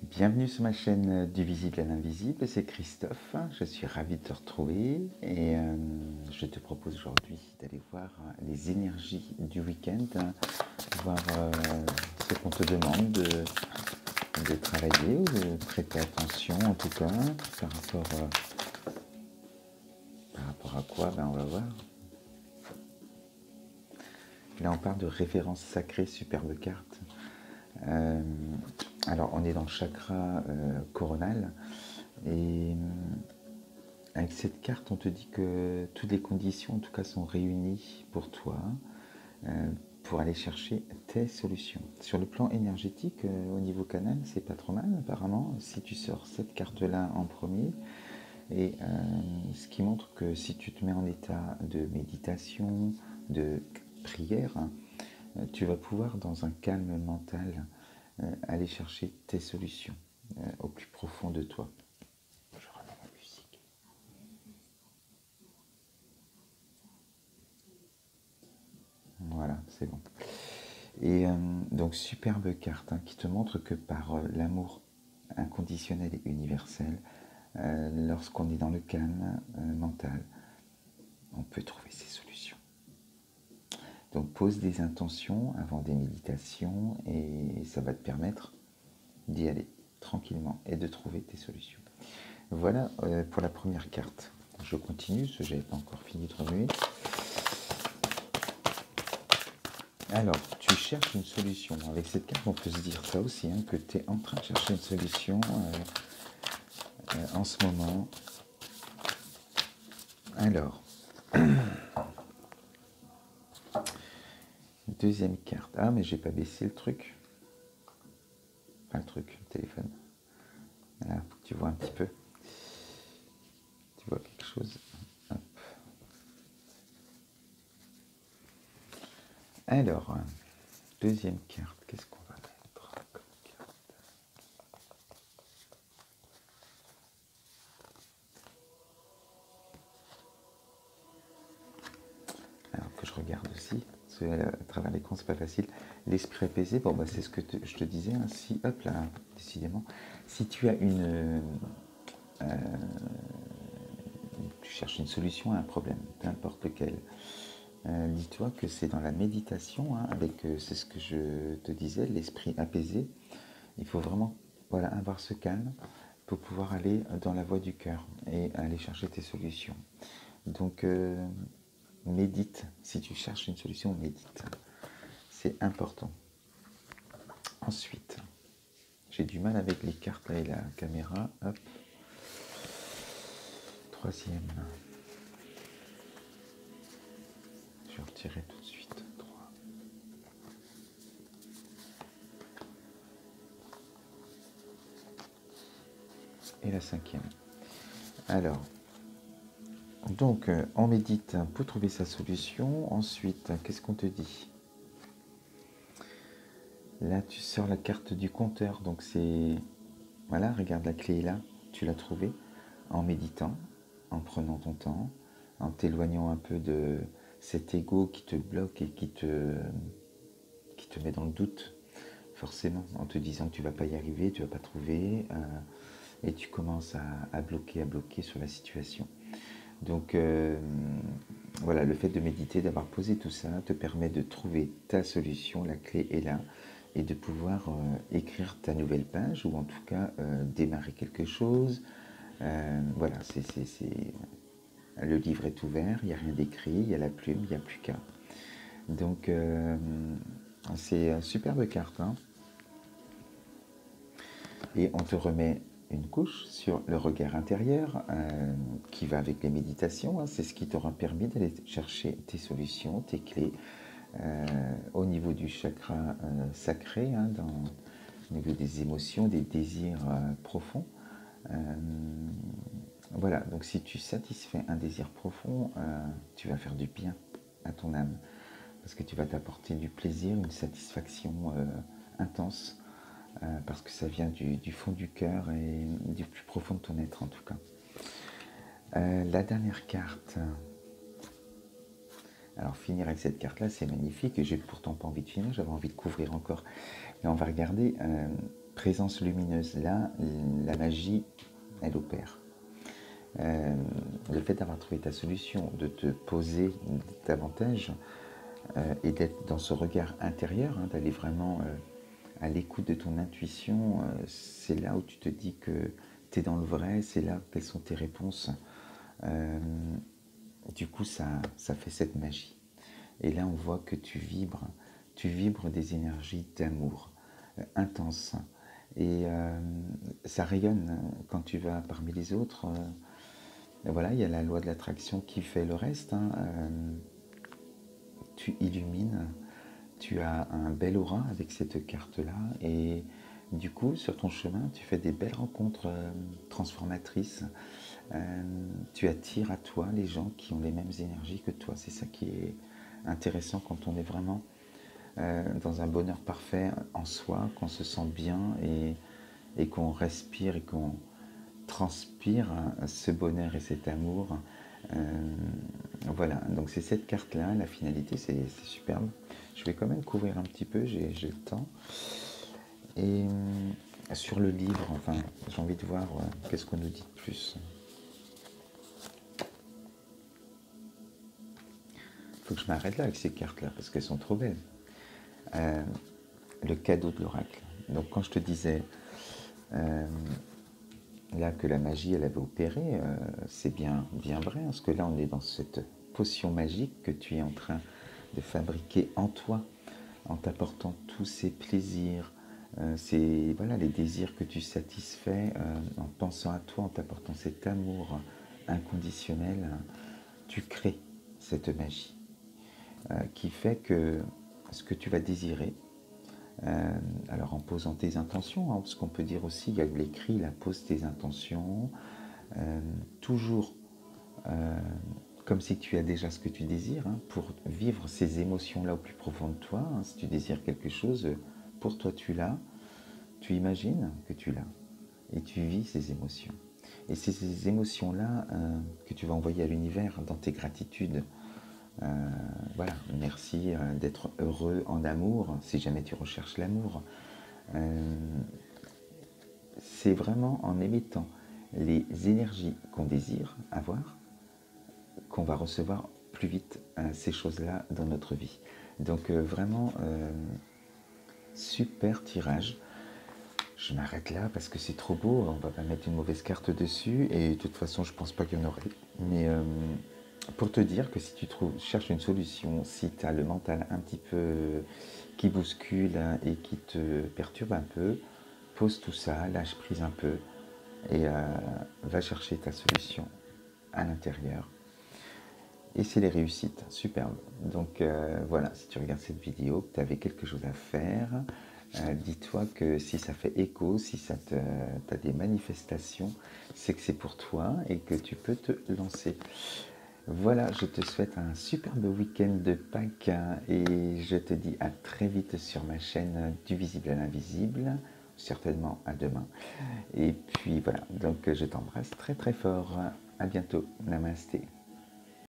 Bienvenue sur ma chaîne du visible à l'invisible, c'est Christophe, je suis ravi de te retrouver et je te propose aujourd'hui d'aller voir les énergies du week-end, voir ce qu'on te demande de travailler ou de prêter attention en tout cas par rapport à quoi, on va voir. Là on parle de référence sacrée, superbe carte. Alors on est dans le chakra coronal et avec cette carte on te dit que toutes les conditions en tout cas sont réunies pour toi pour aller chercher tes solutions. Sur le plan énergétique, au niveau canal, c'est pas trop mal apparemment si tu sors cette carte là en premier, et ce qui montre que si tu te mets en état de méditation, de prière, tu vas pouvoir dans un calme mental aller chercher tes solutions au plus profond de toi. Je remets la musique. Voilà, c'est bon. Et donc superbe carte qui te montre que par l'amour inconditionnel et universel, lorsqu'on est dans le calme mental, on peut trouver ses solutions. Donc pose des intentions avant des méditations et ça va te permettre d'y aller tranquillement et de trouver tes solutions. Voilà pour la première carte. Je continue, parce que je n'avais pas encore fini de remuer. Alors, tu cherches une solution. Avec cette carte, on peut se dire ça aussi, que tu es en train de chercher une solution en ce moment. Alors, deuxième carte. Ah, mais j'ai pas baissé le truc. Pas le truc, le téléphone. Voilà, faut que tu vois un petit peu. Tu vois quelque chose. Hop. Alors, deuxième carte. Qu'est-ce qu'on va mettre comme carte? Alors que je regarde aussi. Parce que, à travers l'écran, c'est pas facile. L'esprit apaisé, bon, c'est ce que je te disais. Si, hop là, décidément. Si tu as tu cherches une solution à un problème, peu importe lequel. Dis-toi que c'est dans la méditation, c'est ce que je te disais, l'esprit apaisé. Il faut vraiment avoir ce calme pour pouvoir aller dans la voie du cœur et aller chercher tes solutions. Donc, médite. Si tu cherches une solution, médite. C'est important. Ensuite, j'ai du mal avec les cartes là et la caméra. Hop. Troisième. Je vais retirer tout de suite. 3. Et la cinquième. Alors, donc, on médite pour trouver sa solution. Ensuite, qu'est-ce qu'on te dit? Là, tu sors la carte du compteur. Donc, c'est... Voilà, regarde, la clé est là. Tu l'as trouvée en méditant, en prenant ton temps, en t'éloignant un peu de cet ego qui te bloque et qui te met dans le doute, forcément, en te disant que tu ne vas pas y arriver, tu ne vas pas trouver, et tu commences à bloquer sur la situation. Donc voilà, le fait de méditer, d'avoir posé tout ça, te permet de trouver ta solution, la clé est là, et de pouvoir écrire ta nouvelle page, ou en tout cas démarrer quelque chose. Voilà, le livre est ouvert, il n'y a rien d'écrit, il y a la plume, il n'y a plus qu'à. Donc c'est une superbe carte. Et on te remet une couche sur le regard intérieur qui va avec les méditations. C'est ce qui t'aura permis d'aller chercher tes solutions, tes clés au niveau du chakra sacré, au niveau des émotions, des désirs profonds. Voilà, donc si tu satisfais un désir profond, tu vas faire du bien à ton âme, parce que tu vas t'apporter du plaisir, une satisfaction intense, parce que ça vient du fond du cœur et du plus profond de ton être en tout cas. La dernière carte, alors finir avec cette carte là c'est magnifique, et j'ai pourtant pas envie de finir, j'avais envie de couvrir encore, mais on va regarder présence lumineuse. Là, la magie, elle opère. Le fait d'avoir trouvé ta solution, de te poser davantage et d'être dans ce regard intérieur, hein, d'aller vraiment à l'écoute de ton intuition, c'est là où tu te dis que tu es dans le vrai, c'est là quelles sont tes réponses. Du coup, ça fait cette magie. Et là, on voit que tu vibres des énergies d'amour intenses. Et ça rayonne quand tu vas parmi les autres. Voilà, il y a la loi de l'attraction qui fait le reste. Hein. Tu illumines, tu as un bel aura avec cette carte-là. Et du coup, sur ton chemin, tu fais des belles rencontres transformatrices. Tu attires à toi les gens qui ont les mêmes énergies que toi. C'est ça qui est intéressant quand on est vraiment dans un bonheur parfait en soi, qu'on se sent bien et qu'on respire et qu'on transpire ce bonheur et cet amour. Voilà, donc c'est cette carte-là, la finalité, c'est superbe. Je vais quand même couvrir un petit peu, j'ai le temps. Et sur le livre, enfin, j'ai envie de voir qu'est-ce qu'on nous dit de plus. Il faut que je m'arrête là avec ces cartes-là, parce qu'elles sont trop belles. Le cadeau de l'oracle. Donc quand je te disais là que la magie elle avait opéré, c'est bien vrai, parce que là on est dans cette potion magique que tu es en train de fabriquer en toi, en t'apportant tous ces plaisirs, voilà, les désirs que tu satisfais, en pensant à toi, en t'apportant cet amour inconditionnel, tu crées cette magie qui fait que ce que tu vas désirer, alors en posant tes intentions, hein, parce qu'on peut dire aussi, il y a l'écrit, la pose tes intentions, toujours comme si tu as déjà ce que tu désires, hein, pour vivre ces émotions-là au plus profond de toi. Hein, si tu désires quelque chose, pour toi tu l'as, tu imagines que tu l'as, et tu vis ces émotions. Et c'est ces émotions-là que tu vas envoyer à l'univers dans tes gratitudes. Voilà, merci d'être heureux en amour, si jamais tu recherches l'amour. C'est vraiment en émettant les énergies qu'on désire avoir qu'on va recevoir plus vite ces choses-là dans notre vie. Donc vraiment, super tirage. Je m'arrête là parce que c'est trop beau, on va pas mettre une mauvaise carte dessus et de toute façon je pense pas qu'il y en aurait. Mais pour te dire que si tu cherches une solution, si tu as le mental un petit peu qui bouscule et qui te perturbe un peu, pose tout ça, lâche prise un peu et va chercher ta solution à l'intérieur. Et c'est les réussites, superbe. Donc voilà, si tu regardes cette vidéo, que tu avais quelque chose à faire, dis-toi que si ça fait écho, si ça t'as des manifestations, c'est que c'est pour toi et que tu peux te lancer. Voilà, je te souhaite un superbe week-end de Pâques et je te dis à très vite sur ma chaîne du visible à l'invisible, certainement à demain. Et puis voilà, donc je t'embrasse très très fort. À bientôt. Namasté.